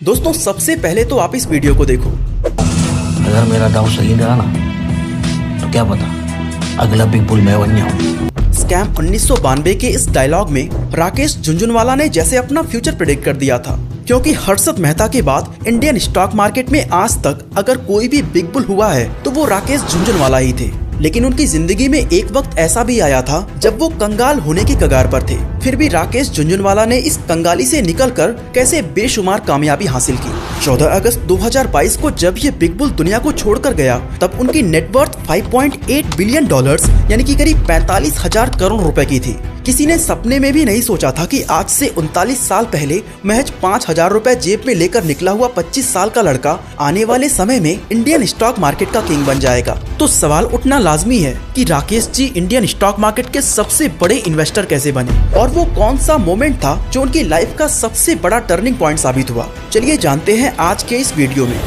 दोस्तों सबसे पहले तो आप इस वीडियो को देखो। अगर मेरा दाव सही रहा ना तो क्या पता अगला बिग बुल मैं बन जाऊं। स्कैम 1992 के इस डायलॉग में राकेश झुनझुनवाला ने जैसे अपना फ्यूचर प्रेडिक्ट कर दिया था, क्योंकि हर्षद मेहता के बाद इंडियन स्टॉक मार्केट में आज तक अगर कोई भी बिग बुल हुआ है तो वो राकेश झुनझुनवाला ही थे। लेकिन उनकी जिंदगी में एक वक्त ऐसा भी आया था जब वो कंगाल होने की कगार पर थे। फिर भी राकेश झुनझुनवाला ने इस कंगाली से निकलकर कैसे बेशुमार कामयाबी हासिल की। 14 अगस्त 2022 को जब ये बिग बुल दुनिया को छोड़कर गया तब उनकी नेटवर्थ 5.8 बिलियन डॉलर्स यानी कि करीब 45,000 करोड़ रुपए की थी। किसी ने सपने में भी नहीं सोचा था कि आज से 39 साल पहले महज 5,000 रुपए जेब में लेकर निकला हुआ 25 साल का लड़का आने वाले समय में इंडियन स्टॉक मार्केट का किंग बन जाएगा। तो सवाल उठना लाजमी है कि Rakesh ji Indian stock market के सबसे बड़े इन्वेस्टर कैसे बने और वो कौन सा मोमेंट था जो उनकी लाइफ का सबसे बड़ा टर्निंग पॉइंट साबित हुआ। चलिए जानते हैं आज के इस वीडियो में।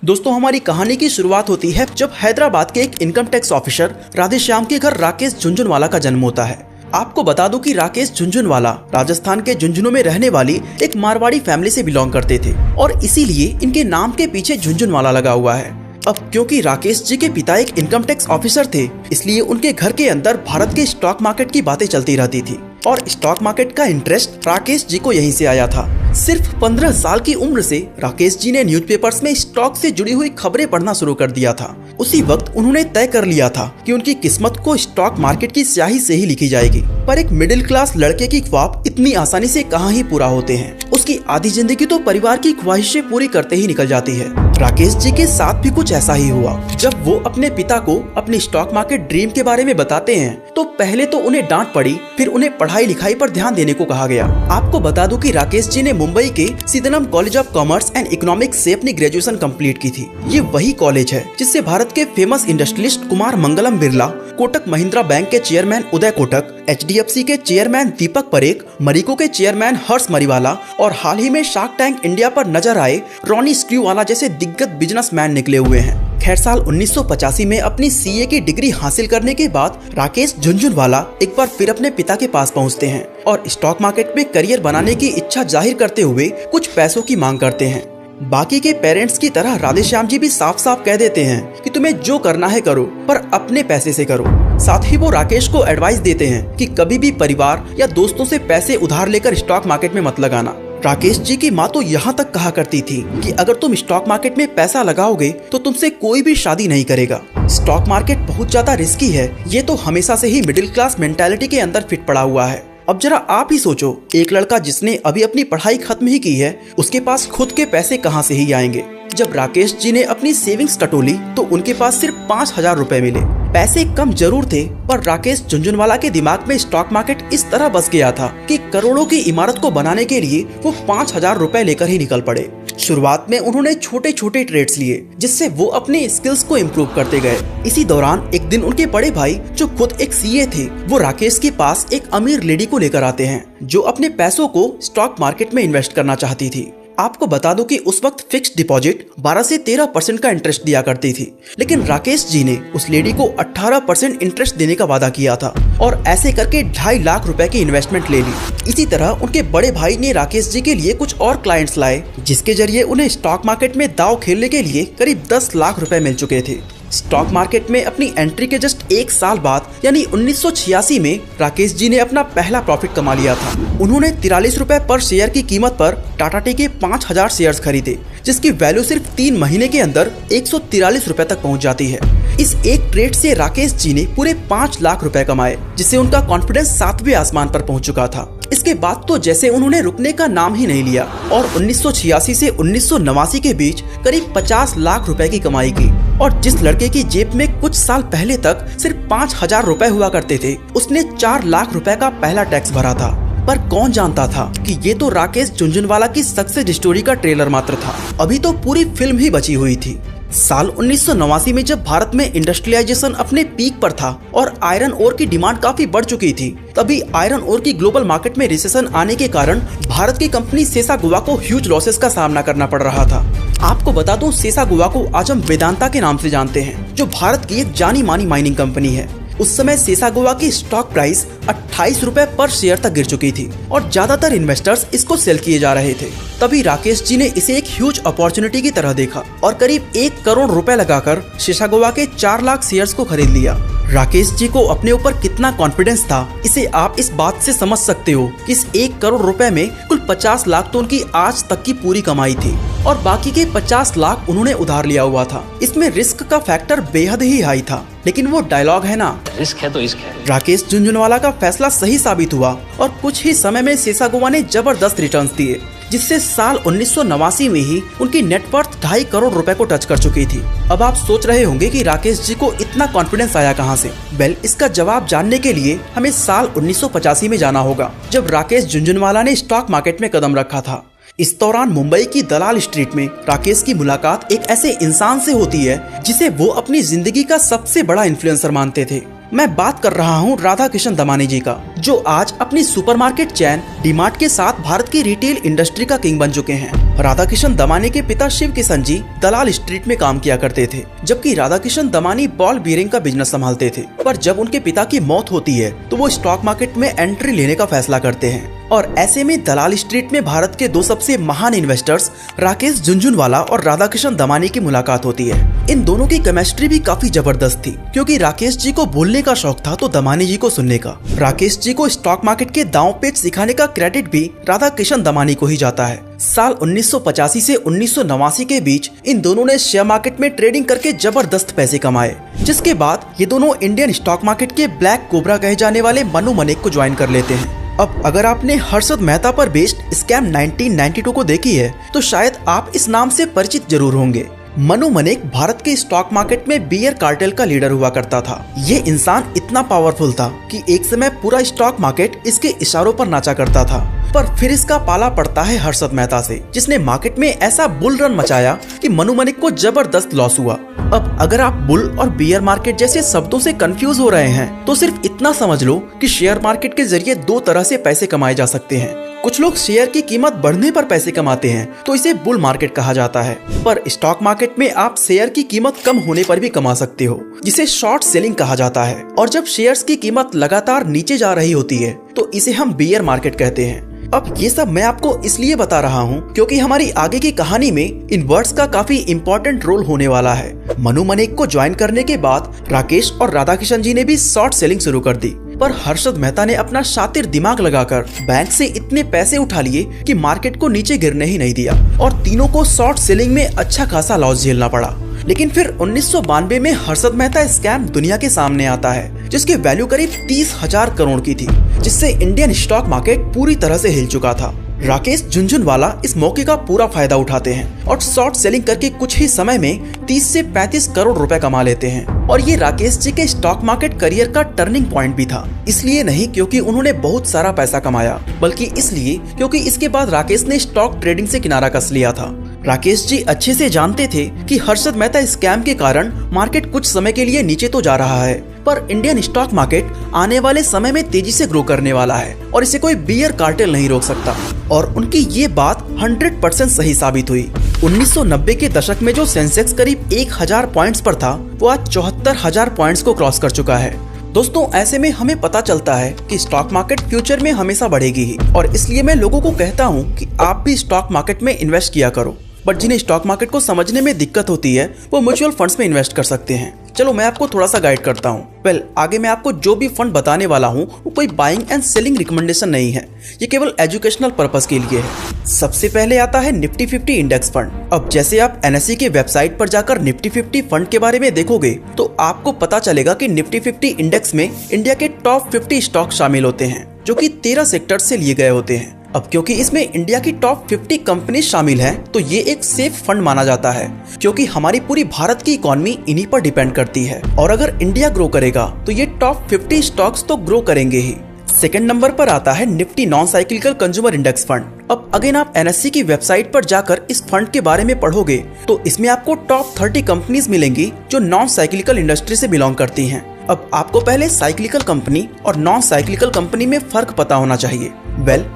दोस्तों हमारी कहानी की शुरुआत होती है जब हैदराबाद के एक इनकम टैक्स ऑफिसर राधेश्याम के घर राकेश झुनझुनवाला का जन्म होता है। आपको बता दूं कि राकेश झुनझुनवाला राजस्थान के झुंझुनू में रहने वाली एक मारवाड़ी फैमिली से बिलोंग करते थे और इसीलिए इनके नाम के पीछे झुनझुनवाला लगा हुआ है। अब क्योंकि राकेश जी के पिता एक इनकम टैक्स ऑफिसर थे, इसलिए उनके घर के अंदर भारत के स्टॉक मार्केट की बातें चलती रहती थी और स्टॉक मार्केट का इंटरेस्ट राकेश जी को यहीं से आया था। सिर्फ 15 साल की उम्र से राकेश जी ने न्यूज़पेपर्स में स्टॉक से जुड़ी हुई खबरें पढ़ना शुरू कर दिया था। उसी वक्त उन्होंने तय कर लिया था कि उनकी किस्मत को स्टॉक मार्केट की स्याही से ही लिखी जाएगी। पर एक मिडिल क्लास लड़के की ख्वाब इतनी आसानी से कहाँ ही पूरा होते हैं। उसकी आधी जिंदगी तो परिवार की ख्वाहिशें पूरी करते ही निकल जाती है। राकेश जी के साथ भी कुछ ऐसा ही हुआ। जब वो अपने पिता को अपनी स्टॉक मार्केट ड्रीम के बारे में बताते हैं तो पहले तो उन्हें डांट पड़ी, फिर उन्हें पढ़ाई लिखाई पर ध्यान देने को कहा गया। आपको बता दूं कि राकेश जी ने मुंबई के Sydenham college of commerce and economics से अपनी ग्रेजुएशन कंप्लीट की थी। ये वही कॉलेज है जिससे भारत के famous industrialist Kumar Mangalam Birla, Kotak Mahindra bank के चेयरमैन उदय कोटक, HDFC के चेयरमैन दीपक परेख, मरिको के चेयरमैन हर्ष मरीवाला और हाल ही में शार्क टैंक इंडिया पर नजर आए रॉनी स्क्रूवाला जैसे दिग्गज बिजनेसमैन निकले हुए हैं। खैर साल 1985 में अपनी CA की डिग्री हासिल करने के बाद राकेश झुनझुनवाला एक बार फिर अपने पिता के पास पहुंचते हैं और स्टॉक मार्केट में करियर बनाने की इच्छा जाहिर करते हुए कुछ पैसों की मांग करते हैं। बाकी के पेरेंट्स की तरह राधेश्याम जी भी साफ साफ कह देते हैं कि तुम्हें जो करना है करो, पर अपने पैसे से करो। साथ ही वो राकेश को एडवाइस देते हैं कि कभी भी परिवार या दोस्तों से पैसे उधार लेकर स्टॉक मार्केट में मत लगाना। राकेश जी की माँ तो यहाँ तक कहा करती थी कि अगर तुम स्टॉक मार्केट में पैसा लगाओगे तो तुमसे कोई भी शादी नहीं करेगा। स्टॉक मार्केट बहुत ज्यादा रिस्की है, ये तो हमेशा से ही मिडिल क्लास मेंटालिटी के अंदर फिट पड़ा हुआ है। अब जरा आप ही सोचो, एक लड़का जिसने अभी अपनी पढ़ाई खत्म ही की है, उसके पास खुद के पैसे कहाँ से ही आएंगे। जब राकेश जी ने अपनी सेविंग्स टटोली तो उनके पास सिर्फ 5,000 रुपए मिले। पैसे कम जरूर थे, पर राकेश झुनझुनवाला के दिमाग में स्टॉक मार्केट इस तरह बस गया था कि करोड़ों की इमारत को बनाने के लिए वो 5,000 रुपए लेकर ही निकल पड़े। शुरुआत में उन्होंने छोटे छोटे ट्रेड्स लिए जिससे वो अपने स्किल्स को इम्प्रूव करते गए। इसी दौरान एक दिन उनके बड़े भाई जो खुद एक CA थे, वो राकेश के पास एक अमीर लेडी को लेकर आते हैं जो अपने पैसों को स्टॉक मार्केट में इन्वेस्ट करना चाहती थी। आपको बता दूं कि उस वक्त फिक्स्ड डिपॉजिट 12 से 13% का इंटरेस्ट दिया करती थी, लेकिन राकेश जी ने उस लेडी को 18% इंटरेस्ट देने का वादा किया था और ऐसे करके 2.5 लाख रुपए की इन्वेस्टमेंट ले ली। इसी तरह उनके बड़े भाई ने राकेश जी के लिए कुछ और क्लाइंट्स लाए जिसके जरिए उन्हें स्टॉक मार्केट में दांव खेलने के लिए करीब 10 लाख रुपए मिल चुके थे। स्टॉक मार्केट में अपनी एंट्री के जस्ट 1 साल बाद यानी 1986 में राकेश जी ने अपना पहला प्रॉफिट कमा लिया था। उन्होंने 43 रुपए पर शेयर की कीमत पर टाटा टी के 5,000 शेयर्स खरीदे, जिसकी वैल्यू सिर्फ 3 महीने के अंदर 143 रुपए तक पहुंच जाती है। इस एक ट्रेड से राकेश जी ने पूरे 5 लाख रुपए कमाए, जिससे उनका कॉन्फिडेंस 7वें आसमान पर पहुंच चुका था। इसके बाद तो जैसे उन्होंने रुकने का नाम ही नहीं लिया और 1986 से 1989 के बीच करीब 50 लाख रुपए की कमाई की। और जिस लड़के की जेब में कुछ साल पहले तक सिर्फ 5,000 रुपए हुआ करते थे, उसने 4 लाख रुपए का पहला टैक्स भरा था। पर कौन जानता था कि ये तो राकेश झुनझुनवाला की सक्सेस स्टोरी का ट्रेलर मात्र था, अभी तो पूरी फिल्म ही बची हुई थी। साल 1989 में जब भारत में इंडस्ट्रियलाइजेशन अपने पीक पर था और आयरन ओर की डिमांड काफी बढ़ चुकी थी, तभी आयरन ओर की ग्लोबल मार्केट में रिसेशन आने के कारण भारत की कंपनी सेसागुआ को ह्यूज लॉसेस का सामना करना पड़ रहा था। आपको बता दूं, सेसागुआ को आज हम वेदांता के नाम से जानते हैं, जो भारत की एक जानी मानी माइनिंग कंपनी है। उस समय सेसागोवा की स्टॉक प्राइस 28 रुपए पर शेयर तक गिर चुकी थी और ज्यादातर इन्वेस्टर्स इसको सेल किए जा रहे थे। तभी राकेश जी ने इसे एक ह्यूज अपॉर्चुनिटी की तरह देखा और करीब 1 करोड़ रुपए लगाकर सेसागोवा के 4 लाख शेयर्स को खरीद लिया। राकेश जी को अपने ऊपर कितना कॉन्फिडेंस था, इसे आप इस बात से समझ सकते हो कि इस 1 करोड़ रुपए में कुल 50 लाख तो उनकी आज तक की पूरी कमाई थी और बाकी के 50 लाख उन्होंने उधार लिया हुआ था। इसमें रिस्क का फैक्टर बेहद ही हाई था, लेकिन वो डायलॉग है ना, रिस्क है तो इश्क है। राकेश झुनझुनवाला का फैसला सही साबित हुआ और कुछ ही समय में सेसागोवा ने जबरदस्त रिटर्न्स दिए, जिससे साल 1989 में ही उनकी नेटवर्थ 2.5 करोड़ रुपए को टच कर चुकी थी। अब आप सोच रहे होंगे कि राकेश जी को इतना कॉन्फिडेंस आया कहां से? वेल, इसका जवाब जानने के लिए हमें साल 1985 में जाना होगा, जब राकेश झुनझुनवाला ने स्टॉक मार्केट में कदम रखा था। इस दौरान मुंबई की दलाल स्ट्रीट में राकेश की मुलाकात एक ऐसे इंसान से होती है जिसे वो अपनी जिंदगी का सबसे बड़ा इन्फ्लुएंसर मानते थे। मैं बात कर रहा हूँ राधा किशन दमानी जी का, जो आज अपनी सुपरमार्केट चैन डीमार्ट के साथ भारत की रिटेल इंडस्ट्री का किंग बन चुके हैं। राधा किशन दमानी के पिता शिव किशन जी दलाल स्ट्रीट में काम किया करते थे, जबकि राधा किशन दमानी बॉल बीयरिंग का बिजनेस संभालते थे। पर जब उनके पिता की मौत होती है तो वो स्टॉक मार्केट में एंट्री लेने का फैसला करते हैं और ऐसे में दलाल स्ट्रीट में भारत के 2 सबसे महान इन्वेस्टर्स राकेश झुनझुनवाला और राधा किशन दमानी की मुलाकात होती है। इन दोनों की केमिस्ट्री भी काफी जबरदस्त थी, क्योंकि राकेश जी को बोलने का शौक था तो दमानी जी को सुनने का। राकेश जी को स्टॉक मार्केट के दांव पेच सिखाने का क्रेडिट भी राधा किशन दमानी को ही जाता है। साल 1985 से 1989 के बीच इन दोनों ने शेयर मार्केट में ट्रेडिंग करके जबरदस्त पैसे कमाए, जिसके बाद ये दोनों इंडियन स्टॉक मार्केट के ब्लैक कोबरा कहे जाने वाले मनु मनेक को ज्वाइन कर लेते हैं। अब अगर आपने हर्षद मेहता पर बेस्ड स्कैम 1992 को देखी है तो शायद आप इस नाम से परिचित जरूर होंगे। मनु मनेक भारत के स्टॉक मार्केट में बियर कार्टेल का लीडर हुआ करता था। ये इंसान इतना पावरफुल था कि एक समय पूरा स्टॉक मार्केट इसके इशारों पर नाचा करता था। पर फिर इसका पाला पड़ता है हर्षद मेहता से, जिसने मार्केट में ऐसा बुल रन मचाया कि मनु मनेक को जबरदस्त लॉस हुआ। अब अगर आप बुल और बियर मार्केट जैसे शब्दों से कंफ्यूज हो रहे हैं तो सिर्फ इतना समझ लो कि शेयर मार्केट के जरिए 2 तरह से पैसे कमाए जा सकते हैं। कुछ लोग शेयर की कीमत बढ़ने पर पैसे कमाते हैं तो इसे बुल मार्केट कहा जाता है, पर स्टॉक मार्केट में आप शेयर की कीमत कम होने पर भी कमा सकते हो, जिसे शॉर्ट सेलिंग कहा जाता है। और जब शेयर्स की कीमत लगातार नीचे जा रही होती है तो इसे हम बियर मार्केट कहते हैं। अब ये सब मैं आपको इसलिए बता रहा हूँ क्योंकि हमारी आगे की कहानी में इन वर्ड्स का काफी इम्पोर्टेंट रोल होने वाला है। मनु मनेक को ज्वाइन करने के बाद राकेश और राधा किशन जी ने भी शॉर्ट सेलिंग शुरू कर दी, पर हर्षद मेहता ने अपना शातिर दिमाग लगाकर बैंक से इतने पैसे उठा लिए कि मार्केट को नीचे गिरने ही नहीं दिया और तीनों को शॉर्ट सेलिंग में अच्छा खासा लॉस झेलना पड़ा। लेकिन फिर 1992 में हर्षद मेहता स्कैम दुनिया के सामने आता है, जिसकी वैल्यू करीब 30,000 करोड़ की थी, जिससे इंडियन स्टॉक मार्केट पूरी तरह से हिल चुका था। राकेश झुनझुनवाला इस मौके का पूरा फायदा उठाते हैं और शॉर्ट सेलिंग करके कुछ ही समय में 30 से 35 करोड़ रुपए कमा लेते हैं। और ये राकेश जी के स्टॉक मार्केट करियर का टर्निंग पॉइंट भी था, इसलिए नहीं क्योंकि उन्होंने बहुत सारा पैसा कमाया, बल्कि इसलिए क्योंकि इसके बाद राकेश ने स्टॉक ट्रेडिंग से किनारा कस लिया था। राकेश जी अच्छे से जानते थे कि हर्षद मेहता स्कैम के कारण मार्केट कुछ समय के लिए नीचे तो जा रहा है, पर इंडियन स्टॉक मार्केट आने वाले समय में तेजी से ग्रो करने वाला है और इसे कोई बियर कार्टेल नहीं रोक सकता। और उनकी ये बात 100% सही साबित हुई। 1990 के दशक में जो सेंसेक्स करीब 1000 पॉइंट्स पर था, वो आज 74,000 पॉइंट्स को क्रॉस कर चुका है। दोस्तों, ऐसे में हमें पता चलता है कि स्टॉक मार्केट फ्यूचर में हमेशा बढ़ेगी ही, और इसलिए मैं लोगों को कहता हूँ कि आप भी स्टॉक मार्केट में इन्वेस्ट किया करो। बट जिन्हें स्टॉक मार्केट को समझने में दिक्कत होती है वो म्यूचुअल फंड्स में इन्वेस्ट कर सकते हैं। चलो मैं आपको थोड़ा सा गाइड करता हूँ। आगे मैं आपको जो भी फंड बताने वाला हूँ वो कोई बाइंग एंड सेलिंग रिकमेंडेशन नहीं है, ये केवल एजुकेशनल पर्पस के लिए है। सबसे पहले आता है निफ्टी 50 इंडेक्स फंड। अब जैसे आप NSE के वेबसाइट पर जाकर निफ्टी 50 फंड के बारे में देखोगे तो आपको पता चलेगा कि निफ्टी 50 इंडेक्स में इंडिया के टॉप 50 स्टॉक शामिल होते हैं, जो कि 13 सेक्टर से लिए गए होते हैं। अब क्योंकि इसमें इंडिया की टॉप 50 कंपनी शामिल हैं, तो ये एक सेफ फंड माना जाता है, क्योंकि हमारी पूरी भारत की इकोनॉमी इन्हीं पर डिपेंड करती है। और अगर इंडिया ग्रो करेगा तो ये टॉप 50 स्टॉक्स तो ग्रो करेंगे ही। सेकंड नंबर पर आता है Nifty non cyclical consumer index fund. अब अगेन आप NSE की वेबसाइट पर जाकर इस फंड के बारे में पढ़ोगे तो इसमें आपको टॉप 30 कंपनीज मिलेंगी जो नॉन साइक्लिकल इंडस्ट्री से बिलोंग करती हैं। अब आपको पहले साइक्लिकल कंपनी और नॉन साइक्लिकल कंपनी में फर्क पता होना चाहिए।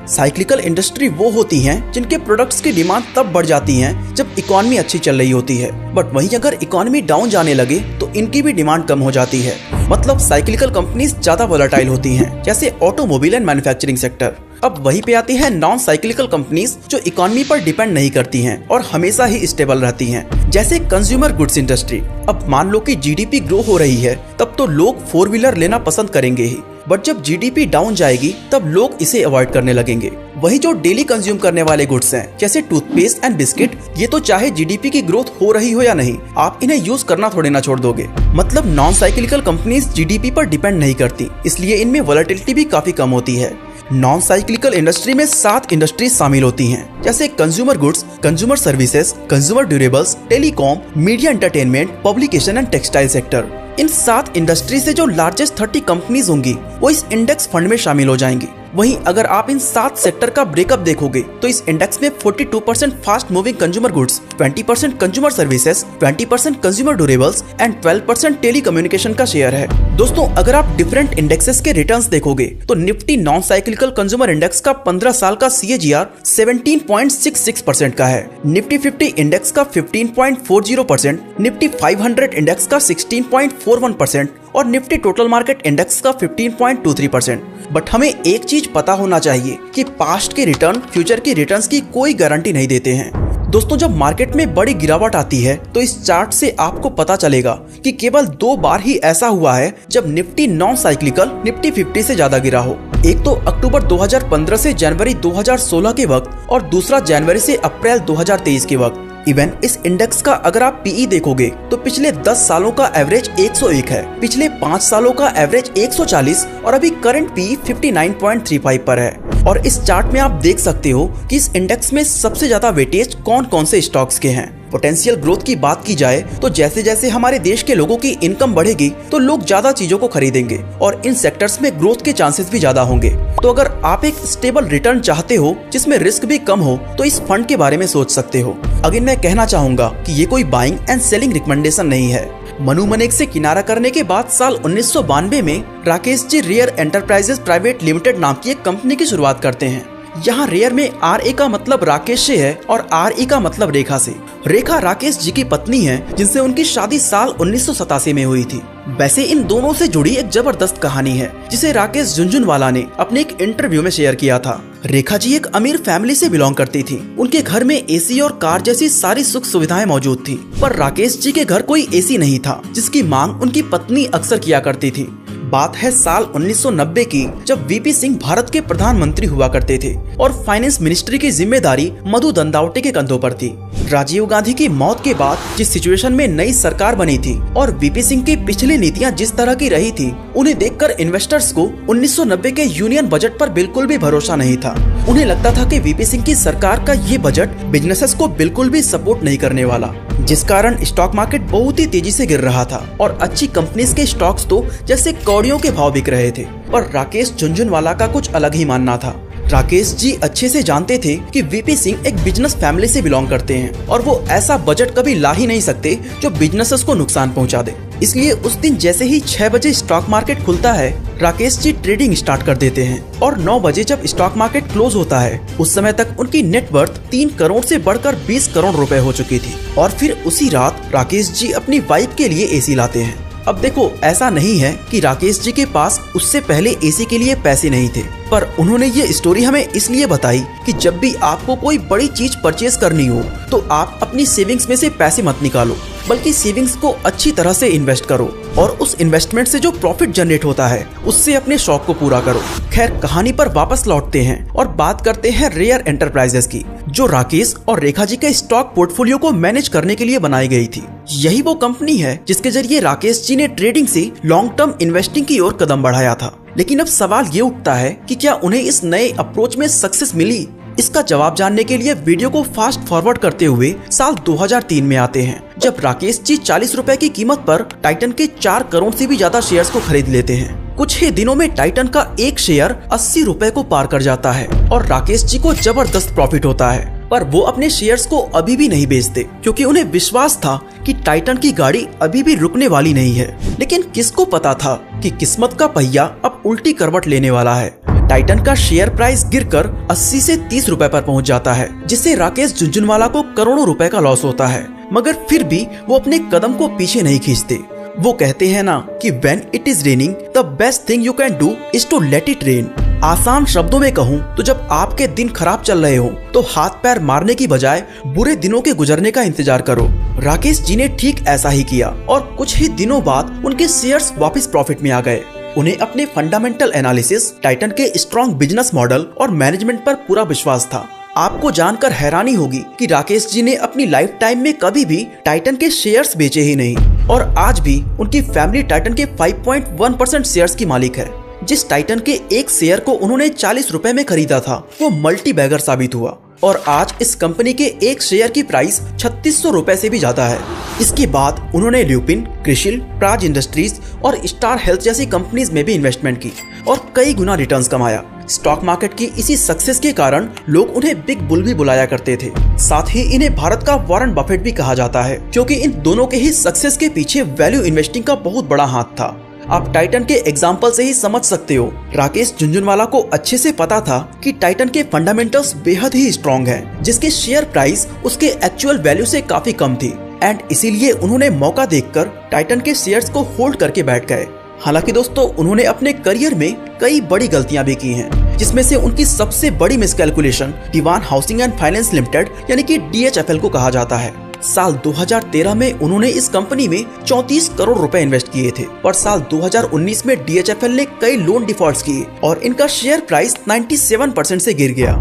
साइक्लिकल इंडस्ट्री वो होती हैं जिनके प्रोडक्ट्स की डिमांड तब बढ़ जाती है जब इकोनॉमी अच्छी चल रही होती है, बट वहीं अगर इकोनॉमी डाउन जाने लगे तो इनकी भी डिमांड कम हो जाती है। मतलब साइक्लिकल कंपनीज ज्यादा वोलेटाइल होती हैं, जैसे ऑटोमोबाइल एंड मैन्युफैक्चरिंग सेक्टर। अब वहीं पे आती है नॉन साइक्लिकल कंपनीज जो इकोनॉमी पर डिपेंड नहीं करती हैं और हमेशा ही स्टेबल रहती हैं, जैसे कंज्यूमर गुड्स इंडस्ट्री। अब मान लो कि जीडीपी ग्रो हो रही है, तब तो लोग 4 व्हीलर लेना पसंद करेंगे ही, बट जब जीडीपी डाउन जाएगी तब लोग इसे अवॉइड करने लगेंगे। वही जो डेली कंज्यूम करने वाले गुड्स हैं, जैसे टूथपेस्ट एंड बिस्किट, ये तो चाहे जीडीपी की ग्रोथ हो रही हो या नहीं, आप इन्हें यूज करना थोड़े ना छोड़ दोगे। मतलब नॉन साइक्लिकल कंपनीज जीडीपी पर डिपेंड नहीं करती, इसलिए इनमें वोलेटिलिटी भी काफी कम होती है। नॉन साइक्लिकल इंडस्ट्री में 7 इंडस्ट्रीज शामिल होती हैं, जैसे consumer goods, consumer services, consumer durables, telecom, media entertainment, publication and textile sector. In 7 industry से जो लार्जेस्ट 30 कंपनीज होंगी वो इस इंडेक्स फंड में शामिल हो जाएंगी। वहीं अगर आप इन 7 सेक्टर का ब्रेकअप देखोगे तो इस इंडेक्स में 42% fast moving consumer goods, 20% consumer services, 20% consumer durables and 12% telecommunication का शेयर है। दोस्तों, अगर आप डिफरेंट इंडेक्सेस के रिटर्न्स देखोगे तो Nifty non cyclical consumer index का 15 साल का CAGR 17.66% का है, निफ्टी 50 इंडेक्स का 15.40%, निफ्टी 500 इंडेक्स का 16.41% और निफ्टी टोटल मार्केट इंडेक्स का 15.23%। बट हमें एक चीज पता होना चाहिए कि पास्ट के रिटर्न फ्यूचर के रिटर्न्स की कोई गारंटी नहीं देते हैं। दोस्तों, जब मार्केट में बड़ी गिरावट आती है तो इस चार्ट से आपको पता चलेगा कि केवल 2 बार ही ऐसा हुआ है जब निफ्टी नॉन साइक्लिकल निफ्टी 50 से ज्यादा गिरा हो। एक तो अक्टूबर 2015 से जनवरी 2016 के वक्त और दूसरा जनवरी से अप्रैल 2023 के वक्त। इवन इस इंडेक्स का अगर आप पीई देखोगे तो पिछले 10 सालों का एवरेज 101 है, पिछले 5 सालों का एवरेज 140 और अभी करंट पीई 59.35 पर है। और इस चार्ट में आप देख सकते हो कि इस इंडेक्स में सबसे ज्यादा वेटेज कौन कौन से स्टॉक्स के हैं। पोटेंशियल ग्रोथ की बात की जाए तो जैसे जैसे हमारे देश के लोगों की इनकम बढ़ेगी तो लोग ज्यादा चीजों को खरीदेंगे और इन सेक्टर्स में ग्रोथ के चांसेस भी ज्यादा होंगे। तो अगर आप एक स्टेबल रिटर्न चाहते हो जिसमें रिस्क भी कम हो तो इस फंड के बारे में सोच सकते हो। अगेन मैं कहना चाहूंगा कि ये कोई बाइंग एंड सेलिंग रिकमेंडेशन नहीं है। मनु मनेक से किनारा करने के बाद साल 1992 में Rakesh ji rare enterprises private limited नाम की एक कंपनी की शुरुआत करते हैं। यहाँ रेयर में RA का मतलब राकेश से है और RE का मतलब रेखा से। रेखा राकेश जी की पत्नी है जिनसे उनकी शादी साल 1987 में हुई थी। वैसे इन दोनों से जुड़ी एक जबरदस्त कहानी है जिसे राकेश झुनझुनवाला ने अपने एक इंटरव्यू में शेयर किया था। रेखा जी एक अमीर फैमिली से बिलोंग करती थी। उनके घर में AC और कार जैसी सारी सुख सुविधाएं मौजूद थी, पर राकेश जी के घर कोई AC नहीं था जिसकी मांग उनकी पत्नी अक्सर किया करती थी। बात है साल 1990 की, जब VP सिंह भारत के प्रधानमंत्री हुआ करते थे और फाइनेंस मिनिस्ट्री की जिम्मेदारी मधु दंदावटे के कंधों पर थी। राजीव गांधी की मौत के बाद जिस सिचुएशन में नई सरकार बनी थी और VP सिंह की पिछली नीतियां जिस तरह की रही थी, उन्हें देखकर इन्वेस्टर्स को 1990 के यूनियन बजट पर बिल्कुल भी भरोसा नहीं था। उन्हें लगता था कि VP सिंह की सरकार का ये बजट बिजनेसेस को बिल्कुल भी सपोर्ट नहीं करने वाला, जिस कारण स्टॉक मार्केट बहुत ही तेजी से गिर रहा था और अच्छी कंपनीज के स्टॉक्स तो जैसे कौड़ियों के भाव बिक रहे थे। पर राकेश झुनझुनवाला का कुछ अलग ही मानना था। राकेश जी अच्छे से जानते थे कि VP सिंह एक बिजनेस फैमिली से बिलोंग करते हैं और वो ऐसा बजट कभी ला ही नहीं सकते जो बिजनेसेस को नुकसान पहुंचा दे। इसलिए उस दिन जैसे ही 6 बजे स्टॉक मार्केट खुलता है, राकेश जी ट्रेडिंग स्टार्ट कर देते हैं और 9 बजे जब स्टॉक मार्केट क्लोज होता है, उस समय तक उनकी नेटवर्थ 3 करोड़ से बढ़कर 20 करोड़ रुपए हो चुकी थी। और फिर उसी रात राकेश जी अपनी वाइफ के लिए AC लाते हैं। अब देखो, ऐसा नहीं है कि राकेश जी के पास उससे पहले AC के लिए पैसे नहीं थे, पर उन्होंने ये स्टोरी हमें इसलिए बताई कि जब भी आपको कोई बड़ी चीज परचेज करनी हो तो आप अपनी सेविंग्स में से पैसे मत निकालो, बल्कि सेविंग्स को अच्छी तरह से इन्वेस्ट करो और उस इन्वेस्टमेंट से जो प्रॉफिट जनरेट होता है उससे अपने शौक को पूरा करो। खैर, कहानी पर वापस लौटते हैं और बात करते हैं रेयर एंटरप्राइजेस की, जो राकेश और रेखा जी के स्टॉक पोर्टफोलियो को मैनेज करने के लिए बनाई गई थी। यही वो कंपनी है जिसके जरिए राकेश जी ने ट्रेडिंग से लॉन्ग टर्म इन्वेस्टिंग की ओर कदम बढ़ाया था। लेकिन अब सवाल ये उठता है कि क्या उन्हें इस नए अप्रोच में सक्सेस मिली? इसका जवाब जानने के लिए वीडियो को फास्ट फॉरवर्ड करते हुए साल 2003 में आते हैं, जब राकेश जी 40 रुपए की कीमत पर टाइटन के 4 करोड़ से भी ज्यादा शेयर्स को खरीद लेते हैं। कुछ ही दिनों में टाइटन का एक शेयर 80 रुपए को पार कर जाता है और राकेश जी को जबरदस्त प्रॉफिट होता है। पर वो अपने शेयर्स को अभी भी नहीं बेचते, क्योंकि उन्हें विश्वास था कि टाइटन की गाड़ी अभी भी रुकने वाली नहीं है। लेकिन किसको पता था कि किस्मत का पहिया अब उल्टी करवट लेने वाला है। टाइटन का शेयर प्राइस गिरकर 80 से 30 रुपए पर पहुंच जाता है, जिससे राकेश झुनझुनवाला को करोड़ों रुपए का लॉस होता है। मगर फिर भी वो अपने कदम को पीछे नहीं खींचते। वो कहते हैं ना कि when it is raining, the best thing you can do is to let it rain। आसान शब्दों में कहूँ तो जब आपके दिन खराब चल रहे हो तो हाथ पैर मारने की बजाय बुरे दिनों के गुजरने का इंतजार करो। राकेश जी ने ठीक ऐसा ही किया और कुछ ही दिनों बाद उनके शेयर्स वापस प्रॉफिट में आ गए। उन्हें अपने फंडामेंटल एनालिसिस, टाइटन के स्ट्रॉन्ग बिजनेस मॉडल और मैनेजमेंट पर पूरा विश्वास था। आपको जानकर हैरानी होगी कि राकेश जी ने अपनी लाइफ टाइम में कभी भी टाइटन के शेयर्स बेचे ही नहीं और आज भी उनकी फैमिली टाइटन के 5.1% शेयर्स की मालिक है। जिस टाइटन के एक शेयर को उन्होंने 40 रुपए में खरीदा था वो मल्टी बैगर साबित हुआ और आज इस कंपनी के एक शेयर की प्राइस 3600 रुपए से भी ज्यादा है। इसके बाद उन्होंने ल्यूपिन, क्रिशिल, प्राज इंडस्ट्रीज और स्टार हेल्थ जैसी कंपनीज में भी इन्वेस्टमेंट की और कई गुना रिटर्न्स कमाया। स्टॉक मार्केट की इसी सक्सेस के कारण लोग उन्हें बिग बुल भी बुलाया करते थे। साथ ही इन्हें भारत का वॉरेन बफेट भी कहा जाता है क्योंकि इन दोनों के ही सक्सेस के पीछे वैल्यू इन्वेस्टिंग का बहुत बड़ा हाथ था। आप टाइटन के एग्जाम्पल से ही समझ सकते हो, राकेश झुनझुनवाला को अच्छे से पता था कि टाइटन के फंडामेंटल्स बेहद ही स्ट्रॉन्ग हैं, जिसके शेयर प्राइस उसके एक्चुअल वैल्यू से काफी कम थी एंड इसीलिए उन्होंने मौका देखकर टाइटन के शेयर्स को होल्ड करके बैठ गए। हालांकि दोस्तों उन्होंने अपने करियर में कई बड़ी गलतियां भी की हैं, जिसमें से उनकी सबसे बड़ी miscalculation Dewan Housing and Finance Limited यानी कि DHFL को कहा जाता है। साल 2013 में उन्होंने इस कंपनी में 34 करोड़ रुपए इन्वेस्ट किए थे, पर साल 2019 में DHFL ने कई लोन डिफॉल्ट्स किए और इनका शेयर प्राइस 97% से गिर गया।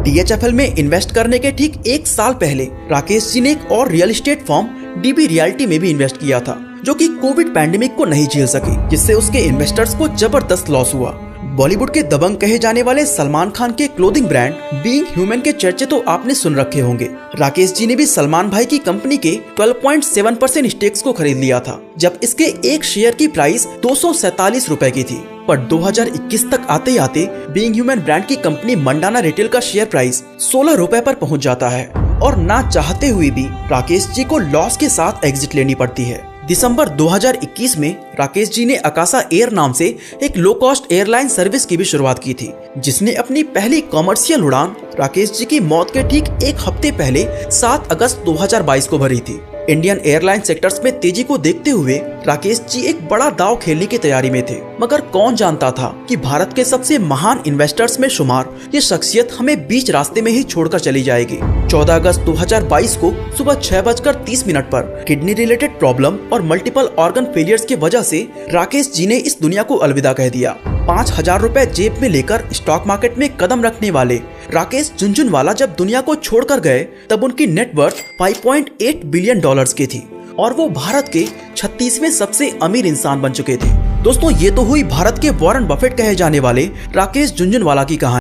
DHFL में इन्वेस्ट करने के ठीक एक साल पहले राकेश जी ने एक और real estate firm DB realty में भी इन्वेस्ट किया था, जो कि कोविड पैंडेमिक को नहीं झेल सकी, जिससे उसके इन्वेस्टर्स को जबरदस्त लॉस हुआ। बॉलीवुड के दबंग कहे जाने वाले सलमान खान के क्लोथिंग ब्रांड बीइंग ह्यूमन के चर्चे तो आपने सुन रखे होंगे। राकेश जी ने भी सलमान भाई की कंपनी के 12.7% स्टेक्स को खरीद लिया था, जब इसके एक शेयर की प्राइस 247 रुपए की थी। पर 2021 तक आते आते बीइंग ह्यूमन ब्रांड की कंपनी मंडाना रिटेल का शेयर प्राइस 16 रुपए पर पहुंच जाता है और ना चाहते हुए भी राकेश जी को लॉस के साथ एग्जिट लेनी पड़ती है। दिसंबर 2021 में राकेश जी ने अकाशा एयर नाम से एक लो कॉस्ट एयरलाइन सर्विस की भी शुरुआत की थी, जिसने अपनी पहली कॉमर्शियल उड़ान राकेश जी की मौत के ठीक एक हफ्ते पहले 7 अगस्त 2022 को भरी थी। इंडियन एयरलाइन सेक्टर्स में तेजी को देखते हुए राकेश जी एक बड़ा दांव खेलने की तैयारी में थे, मगर कौन जानता था कि भारत के सबसे महान इन्वेस्टर्स में शुमार ये शख्सियत हमें बीच रास्ते में ही छोड़कर चली जाएगी। 14 अगस्त 2022 को सुबह 6:30 पर किडनी रिलेटेड प्रॉब्लम और मल्टीपल ऑर्गन फेलियर्स की वजह से राकेश जी ने इस दुनिया को अलविदा कह दिया। 5000 रुपए जेब में लेकर स्टॉक मार्केट में कदम रखने वाले राकेश झुनझुनवाला जब दुनिया को छोड़कर गए तब उनकी नेटवर्थ 5.8 बिलियन डॉलर्स की थी और वो भारत के 36वें सबसे अमीर इंसान बन चुके थे। दोस्तों ये तो हुई भारत के वॉरेन बफेट कहे जाने वाले राकेश झुनझुनवाला की कहानी।